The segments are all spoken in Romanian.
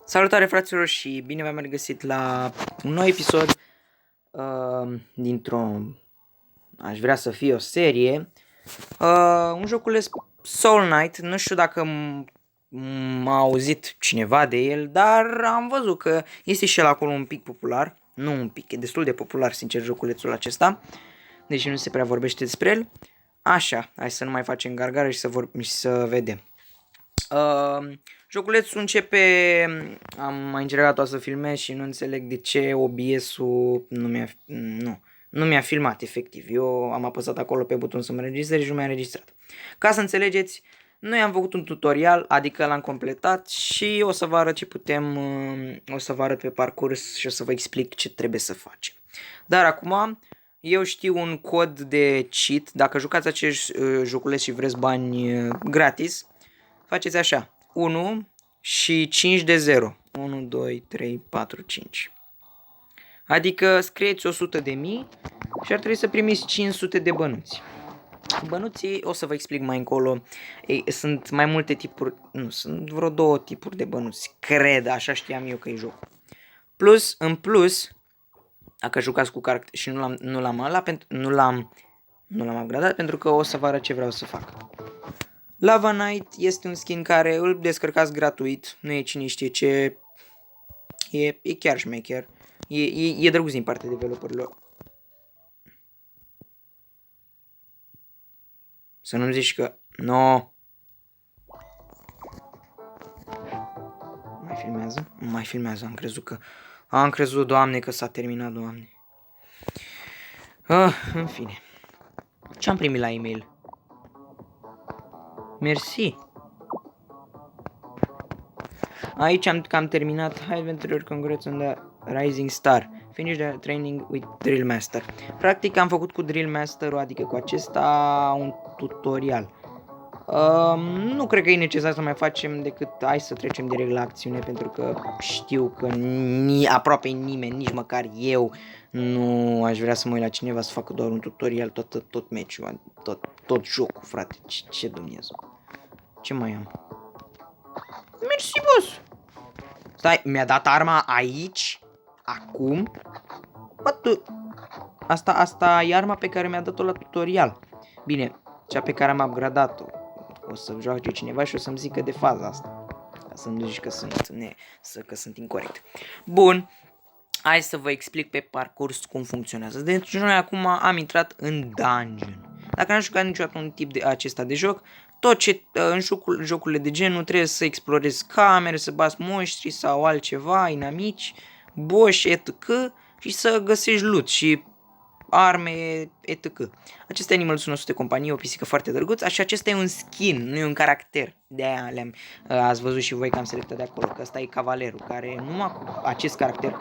Salutare fraților și bine v-am regăsit la un nou episod dintr-o, aș vrea să fie o serie, un joculeț Soul Knight. Nu știu dacă m-a auzit cineva de el, dar am văzut că este și el acolo un pic popular, nu un pic, e destul de popular sincer joculețul acesta, deși nu se prea vorbește despre el. Așa, hai să nu mai facem gargară și să vedem. Joculețul începe, am mai încercat să filmez și nu înțeleg de ce OBS-ul nu mi-a filmat efectiv. Eu am apăsat acolo pe buton să mă înregistrez și nu mi-a înregistrat. Ca să înțelegeți, noi am făcut un tutorial, adică l-am completat și o să vă arăt ce putem, o să vă arăt pe parcurs și o să vă explic ce trebuie să facem. Dar acum eu știu un cod de cheat, dacă jucați acest joculeț și vreți bani gratis, faceți așa, 1 și 5 de 0. 1, 2, 3, 4, 5. Adică scrieți 100.000 și ar trebui să primiți 500 de bănuți. Bănuții, o să vă explic mai încolo, sunt mai multe tipuri, nu, sunt vreo 2 tipuri de bănuți, cred, așa știam eu că e jocul. Plus, în plus, dacă jucați cu caracter și nu l-am upgradat pentru că o să vă arăt ce vreau să fac. Lava Knight este un skin care îl descărcați gratuit, nu e cine știe ce, e chiar șmecher, e drăguț din partea developerilor. Să nu-mi zici că, no. Mai filmează, am crezut, Doamne, că s-a terminat, Doamne. În fine, ce-am primit la e-mail? Mersi. Aici am terminat High Adventure, congrats on the Rising Star. Finish the training with Drill Master. Practic am făcut cu Drill Master-ul, adică cu acesta, un tutorial. Nu cred că e necesar să mai facem decât hai să trecem direct la acțiune, pentru că știu că aproape nimeni, nici măcar eu, nu aș vrea să mă uit la cineva să facă doar un tutorial tot meciul, tot jocul, frate, ce Dumnezeu. Ce mai am? Mersi, boss! Stai, mi-a dat arma aici? Acum? Asta e arma pe care mi-a dat-o la tutorial. Bine, cea pe care am upgradat-o. O să joace cineva și o să-mi zică de faza asta. Ca să nu zici că sunt incorect. Bun, hai să vă explic pe parcurs cum funcționează. Deci noi acum am intrat în dungeon. Dacă n-am jucat niciodată un tip de acesta de joc, tot ce în jocurile de genul trebuie să explorezi camere, să bați monștri sau altceva, inamici, boși, etc. și să găsești loot și arme, etc. Aceste animale sunt 100 companii, o pisică foarte drăguță și acesta e un skin, nu e un caracter. De-aia ați văzut și voi că am selectat de acolo, că ăsta e cavalerul, care numai cu acest caracter,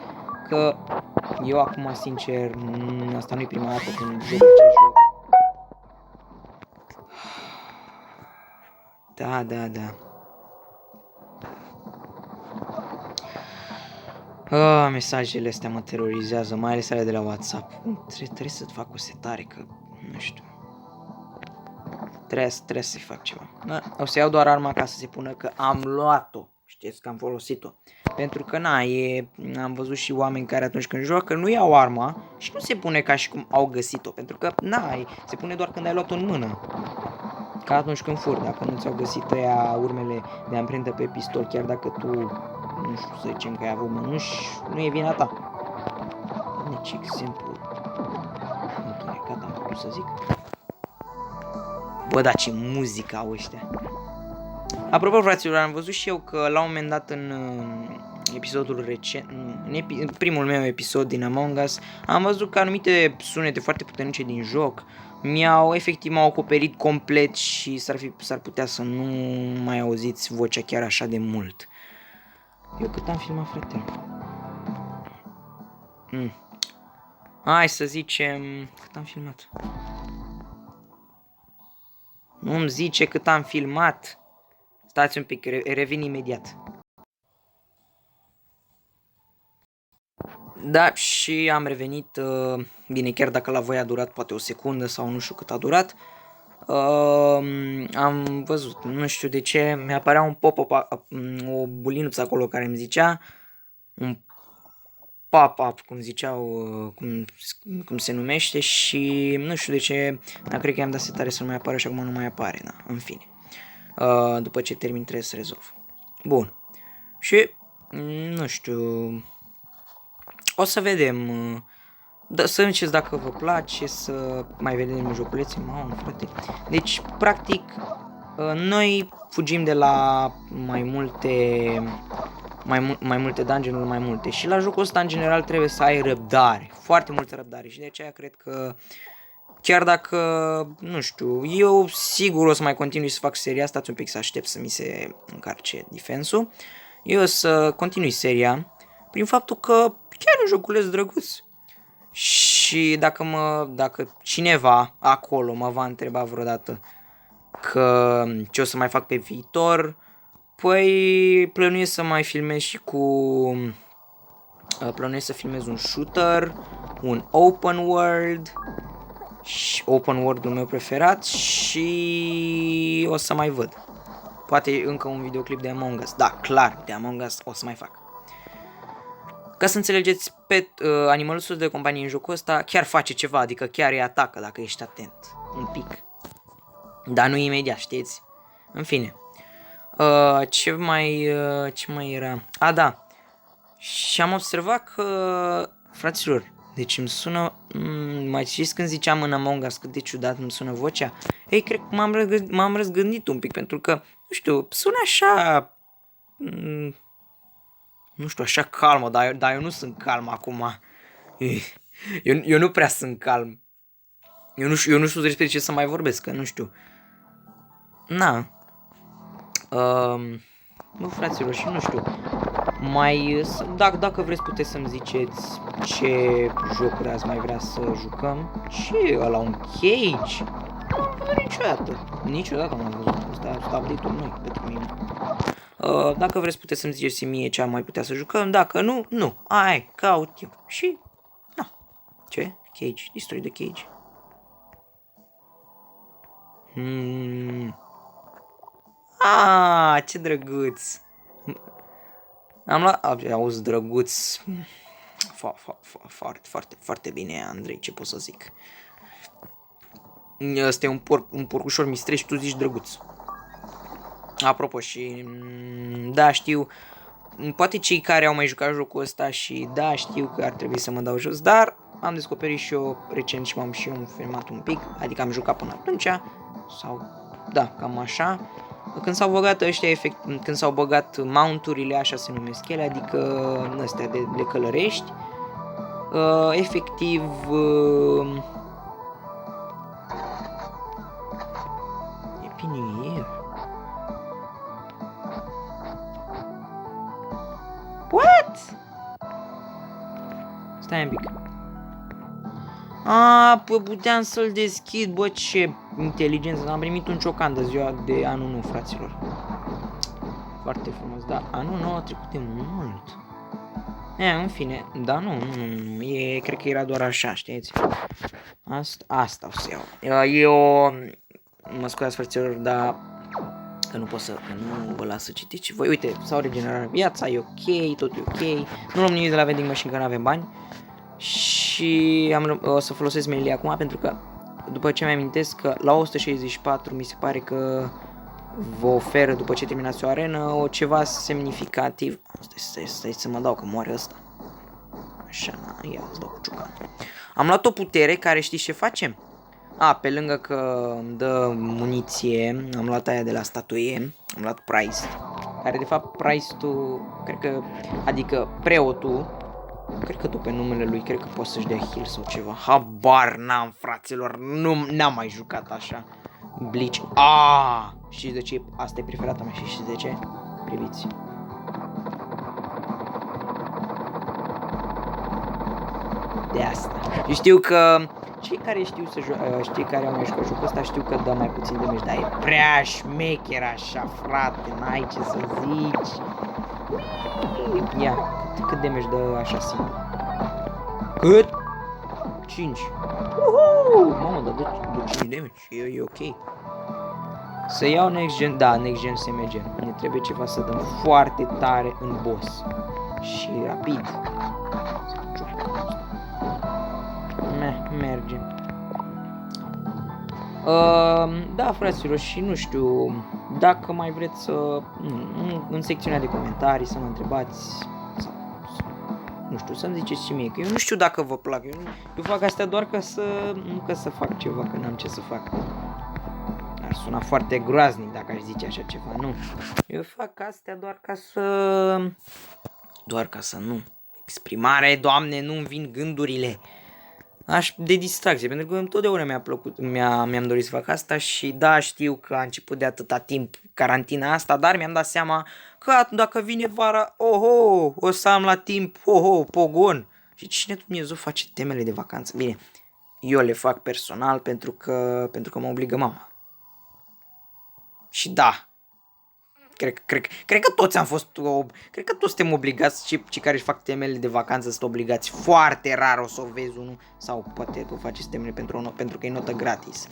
că eu acum, sincer, asta nu e prima dată când joc acest joc. Da. Mesajele astea mă terorizează, mai ales alea de la WhatsApp. Trebuie să fac o setare, că nu știu. Trebuie să-i fac ceva. O să iau doar arma ca să se pună că am luat-o. Știți că am folosit-o. Pentru că am văzut și oameni care atunci când joacă nu iau arma și nu se pune ca și cum au găsit-o. Pentru că se pune doar când ai luat-o în mână. Ca atunci când furi, dacă nu ți-au găsit ăia urmele de amprentă pe pistol, chiar dacă tu, nu știu, să zicem că ai avut mănuși, nu e vina ta. Deci, exemplu, gata, am putut să zic. Bă, da, ce muzică au ăștia. Apropo, fraților, am văzut și eu că la un moment dat în episodul recent, în primul meu episod din Among Us, am văzut că anumite sunete foarte puternice din joc efectiv m-au acoperit complet și s-ar putea să nu mai auziți vocea chiar așa de mult. Eu cât am filmat, frate? Hai să zicem cât am filmat. Nu-mi zice cât am filmat. Stați un pic, revin imediat. Da, și am revenit, bine, chiar dacă la voi a durat poate o secundă sau nu știu cât a durat. Am văzut, nu știu de ce, mi-apărea un pop-up, o bulinuță acolo care îmi zicea, un pop-up, cum ziceau, cum se numește și nu știu de ce, dar cred că i-am dat setare să nu mai apară și acum nu mai apare, da, în fine. După ce termin trebuie să rezolv. Bun. Și, nu știu, o să vedem, să înceți dacă vă place, să mai vedem joculețe, mamă, frate. Deci, practic, noi fugim de la mai multe dungeon-uri, mai multe. Și la jocul ăsta, în general, trebuie să ai răbdare, foarte multă răbdare. Și de aceea cred că, chiar dacă, nu știu, eu sigur o să mai continui să fac seria, stați un pic să aștept să mi se încarce defensul. Eu o să continui seria prin faptul că chiar un joculeț drăguț. Și dacă cineva acolo mă va întreba vreodată că ce o să mai fac pe viitor, păi plănuiesc să mai filmez și plănuiesc să filmez un shooter, un open world, și open world-ul meu preferat și o să mai văd. Poate încă un videoclip de Among Us. Da, clar, de Among Us o să mai fac. Ca să înțelegeți, animăluțul de companie în jocul ăsta chiar face ceva, adică chiar îi atacă dacă ești atent, un pic. Dar nu imediat, știți? În fine. Ce mai era? A, da. Și am observat că, fraților, deci îmi sună, mai știți când ziceam în Among Us cât de ciudat îmi sună vocea? Ei, cred că m-am răzgândit un pic, pentru că, nu știu, sună așa, nu știu, așa calmă, dar eu nu sunt calm acum. Eu nu prea sunt calm. Eu nu știu despre ce să mai vorbesc, că nu știu. Na. Bă, fraților, și nu știu. Dacă vreți puteți să-mi ziceți ce jocuri ați mai vrea să jucăm. Ce ăla, un Cage? Nu am văzut niciodată. Niciodată n-am văzut. Asta update-ul noi pentru mine. Dacă vreți puteți să-mi ziceți mie ce am mai putea să jucăm. Dacă nu, nu. Ai, caut eu. Și, na. Ce? Cage. Destroy the Cage. Ce drăguț. Am luat, auzi, drăguț. Foarte, foarte, foarte bine, Andrei, ce pot să zic. Ăsta e un porcușor mistreș și tu zici drăguț. Apropo, și da, știu, poate cei care au mai jucat jocul ăsta și da, știu că ar trebui să mă dau jos, dar am descoperit și eu recent și m-am și eu filmat un pic, adică am jucat până atunci, sau da, cam așa. Când s-au băgat ăștia, când s-au băgat mount-urile, așa se numesc ele, adică astea de călărești, efectiv, Happy New Year. What? Stai un pic. Păi puteam să-l deschid, bă, ce inteligență. Am primit un ciocan de ziua de anul nou, fraților. Foarte frumos, da, anul nou a trecut de mult. În fine, da, nu, cred că era doar așa, știți? Asta o să iau. Mă scuzați, fraților, dar că nu pot că nu vă las să citiți voi. Uite, s-au regenerat viața, e ok, tot e ok. Nu luăm nimic de la vending machine, că nu avem bani. Și o să folosesc melee acum, pentru că după ce mi-amintesc că la 164 mi se pare că vă oferă, după ce terminați o arenă, ceva semnificativ. Stai să mă dau, că moare ăsta. Așa, ia îți dau cu ciocan. Am luat o putere care știți ce facem? Pe lângă că îmi dă muniție, am luat aia de la statuie, am luat Price, care de fapt Price-ul, cred că, adică preotul, cred că după numele lui, cred că poate să-și dea heal sau ceva. Habar n-am, fraților, n-am mai jucat așa. Bleach. Știți de ce? Asta e preferata mea și știți de ce? Priviți. De asta. Și știu că cei care știu cei care au mai jucat jocul ăsta știu că dă mai puțin damage, dar e prea șmecher așa, frate, n-ai ce să zici. Ia, cât damage dă așa simplu. Cât? 5. Uhu! Mamă, dar de 5 damage. E ok. Să iau Next Gen, da, Next Gen SMG. Ne trebuie ceva să dăm foarte tare în boss. Și rapid. Merge. Da, fraților, și nu știu, dacă mai vreți să, în secțiunea de comentarii să mă întrebați, sau, nu știu, să-mi ziceți și mie, că eu nu știu dacă vă plac, eu fac astea doar ca să, nu ca să fac ceva, că n-am ce să fac. Ar suna foarte groaznic dacă aș zice așa ceva, nu. Eu fac astea doar ca să nu. Exprimare, Doamne, nu-mi vin gândurile. De distracție, pentru că întotdeauna mi-a plăcut, mi-am dorit să fac asta și da, știu că a început de atâta timp carantina asta, dar mi-am dat seama că dacă vine vara, o să am la timp, pogon. Și cine Dumnezeu face temele de vacanță? Bine, eu le fac personal pentru că mă obligă mama. Și da, cred că toți am fost, cred că toți suntem obligați, cei care își fac temele de vacanță sunt obligați. Foarte rar o să o vezi unul, sau poate tu faci temele pentru că e notă gratis.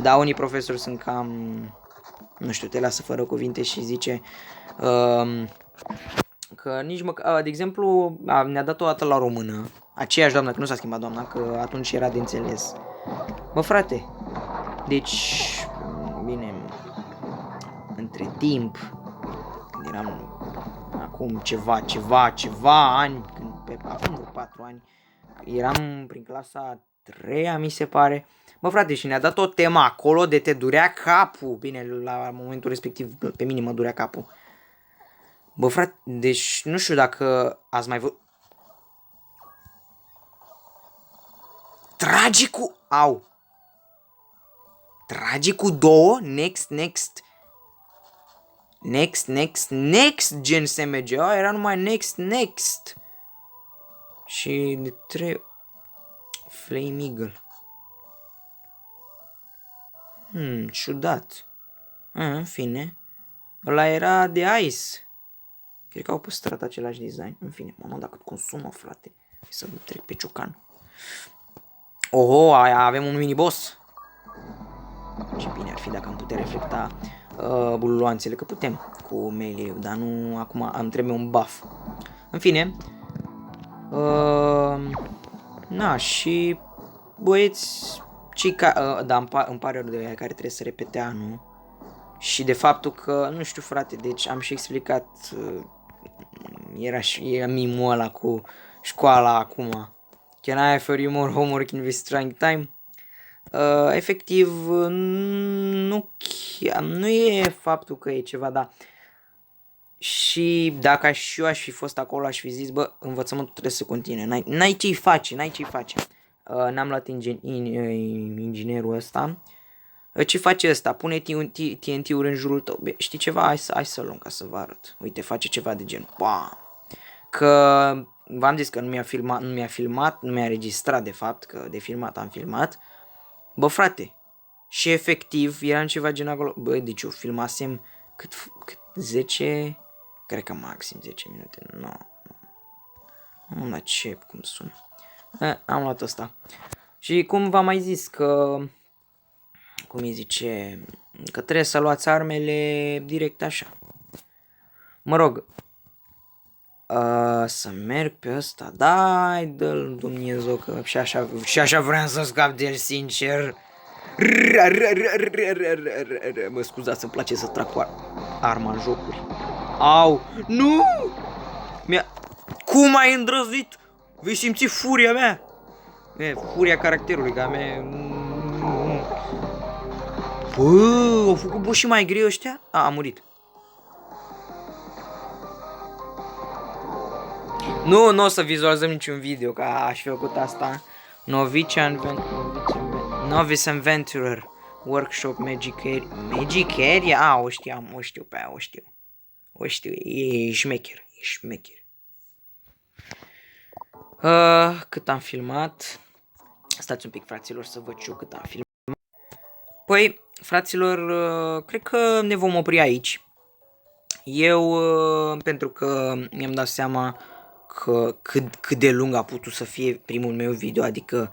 Dar unii profesori sunt cam, nu știu, te lasă fără cuvinte și zice că nici măcar, de exemplu, ne-a dat o dată la română, aceeași doamnă, că nu s-a schimbat doamna, că atunci era de înțeles. Bă, frate, deci, bine, între timp, când eram acum ceva ani, acum vreo 4 ani, eram prin clasa 3-a, mi se pare. Bă, frate, și ne-a dat o temă acolo de te durea capul. Bine, la momentul respectiv pe mine mă durea capul. Bă, frate, deci nu știu dacă ați mai văzut. Tragi cu 2, next gen SMG, era numai next. Și de 3 Flame Eagle. Ciudat. În fine, ăla era de Ice. Cred că au păstrat același design. În fine, mamă, dacă consumă, frate. Să trec pe ciocan. Avem un mini-boss. Ce bine ar fi dacă am putea reflecta bululoanțele, că putem cu melee, dar nu acum, îmi trebuie un buff. În fine, și băieți, da, îmi pare rău de aia care trebuie să repete anul și de faptul că, nu știu, frate, deci am și explicat, era mimul ăla cu școala acum. Can I offer you more homework in this trying time? Efectiv, nu e faptul că e ceva, dar și dacă eu aș fi fost acolo, aș fi zis, bă, învățământul trebuie să continue, n-ai ce-i face. N-am luat inginerul ăsta. Ce face ăsta? Pune TNT-uri în jurul tău. Bine, știi ceva? Hai să luăm ca să vă arăt. Uite, face ceva de genul. Că v-am zis că nu mi-a registrat de fapt, că de filmat am filmat. Bă, frate, și efectiv era ceva gen acolo. Bă, deci eu filmasem cât 10, cred că maxim 10 minute. Nu la ce, cum sună. Am luat ăsta. Și cum v-am mai zis că, cum îi zice, că trebuie să luați armele direct așa. Mă rog, să merg pe ăsta, dai, dă-l Dumnezeu, că și așa vreau să scap de el, sincer. Mă scuzați, îmi place să trag cu arma în jocuri. Au, nu! Cum ai îndrăznit? Vei simți furia mea? Furia caracterului, că a mea... Bă, au făcut boss și mai greu ăștia? A murit. Nu o să vizualizăm niciun video, că aș fi făcut asta. Novice Adventurer Workshop Magic Area. O știu pe aia, o știu, e șmecher. Cât am filmat? Stați un pic, fraților, să văd și eu cât am filmat. Păi, fraților, cred că ne vom opri aici. Eu, pentru că mi-am dat seama că cât de lung a putut să fie primul meu video, adică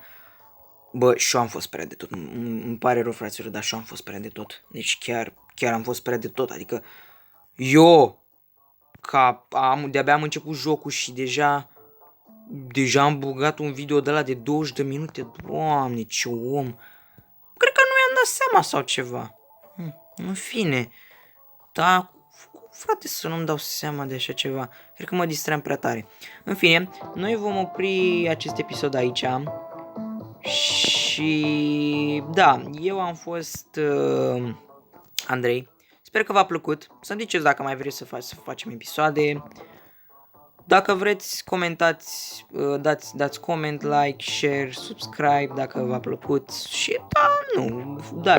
Bă, și eu am fost prea de tot. Îmi pare rău, fraților, dar și eu am fost prea de tot. Deci chiar am fost prea de tot. Adică eu, de-abia am început jocul și deja am băgat un video de la de 20 de minute. Doamne, ce om. Cred că nu mi-am dat seama sau ceva. În fine. Da, frate, să nu-mi dau seama de așa ceva. Cred că mă distram prea tare. În fine, noi vom opri acest episod aici. Și da, eu am fost Andrei. Sper că v-a plăcut. Să-mi ziceți dacă mai vreți să facem episoade. Dacă vreți, comentați, dați comment, like, share, subscribe dacă v-a plăcut. Și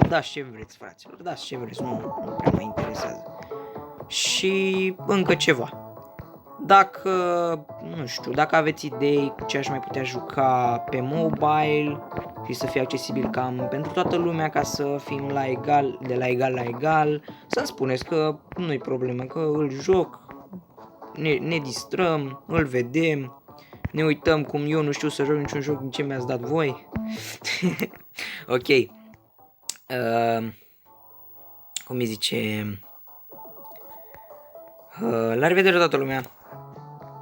dați ce vreți, fraților, dați ce vreți, nu prea mă interesează. Și încă ceva. Dacă, nu știu, dacă aveți idei cu ce aș mai putea juca pe mobile și să fie accesibil cam pentru toată lumea, ca să fim la egal, de la egal la egal, să-mi spuneți că nu-i problemă, că îl joc, ne distrăm, îl vedem, ne uităm cum eu nu știu să joc niciun joc din ce mi-ați dat voi. Ok. Cum îi zice? La revedere toată lumea!